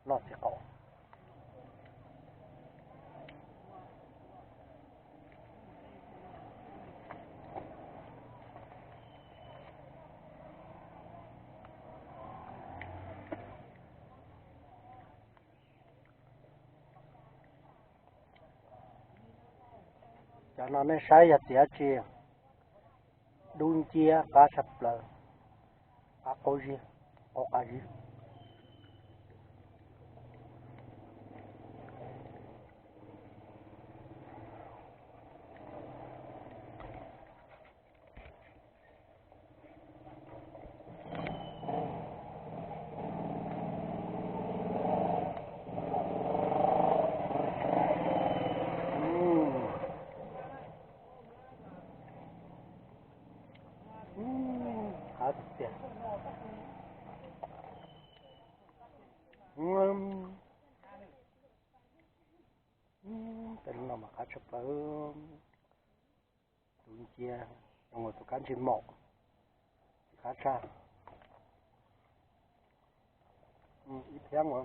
nó sẽ có cho nó nên sai giờ tiệt chi đun chia cá sập lờ cá câu gì có cá gì hạt tiệt tên nó mà cá sập lờ đun chia xong rồi tụi cá chim mỏ cá tra ít tiếng mà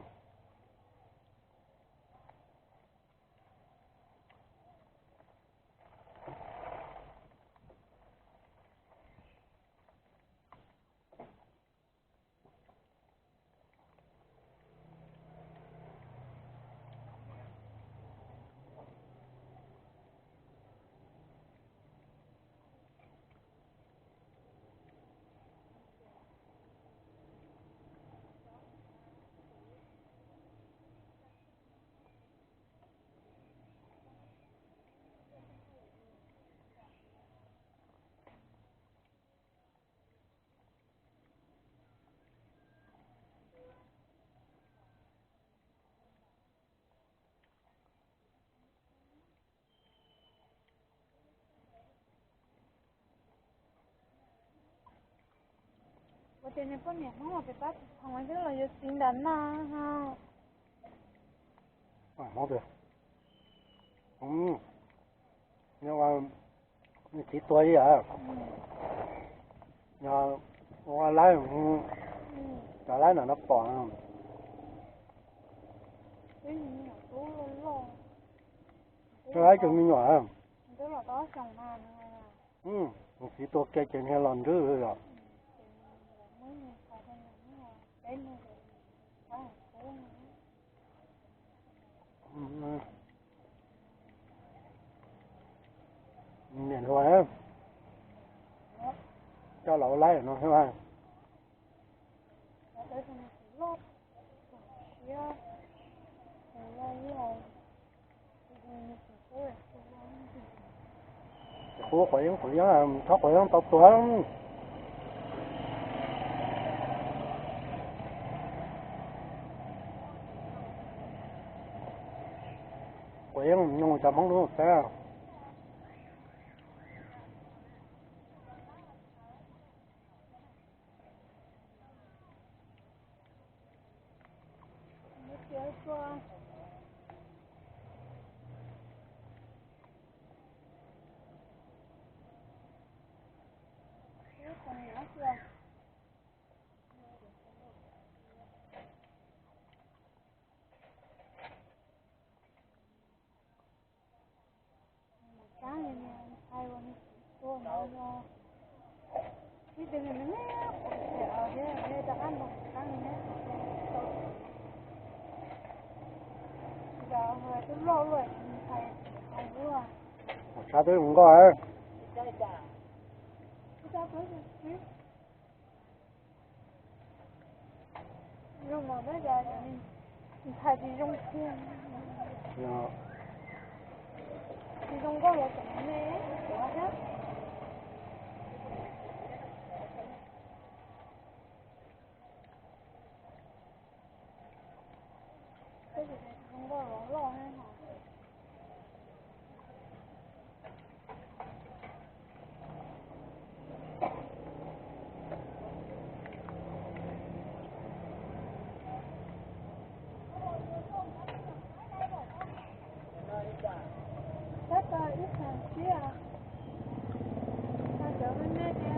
Thì này con nhỉ, không phải bắt, không phải là giờ tính đánh mà ha. Không được. Nhưng mà chỉ tuổi à. Nhưng mà lái cả lái nó bỏ. Cái gì nhỏ tú lo. Cái lái chừng nhỏ à. Tức là đó chồng mà nữa. Chỉ tuổi kia chừng hay lần thứ rồi. Miền hoa á, cho lẩu lấy nó thấy không? Phố khỏe là thoát khỏe không tao tuổi lắm. Khỏe nhưng mà chậm không được sao? Sao tôi không có ấy? Nhưng mà bây giờ mình thay thì dùng tiền. Thì dùng có một cái này quá hết. Cái gì này dùng có lo hay hả? Ít hàng kia. Ta chở bên đây nè,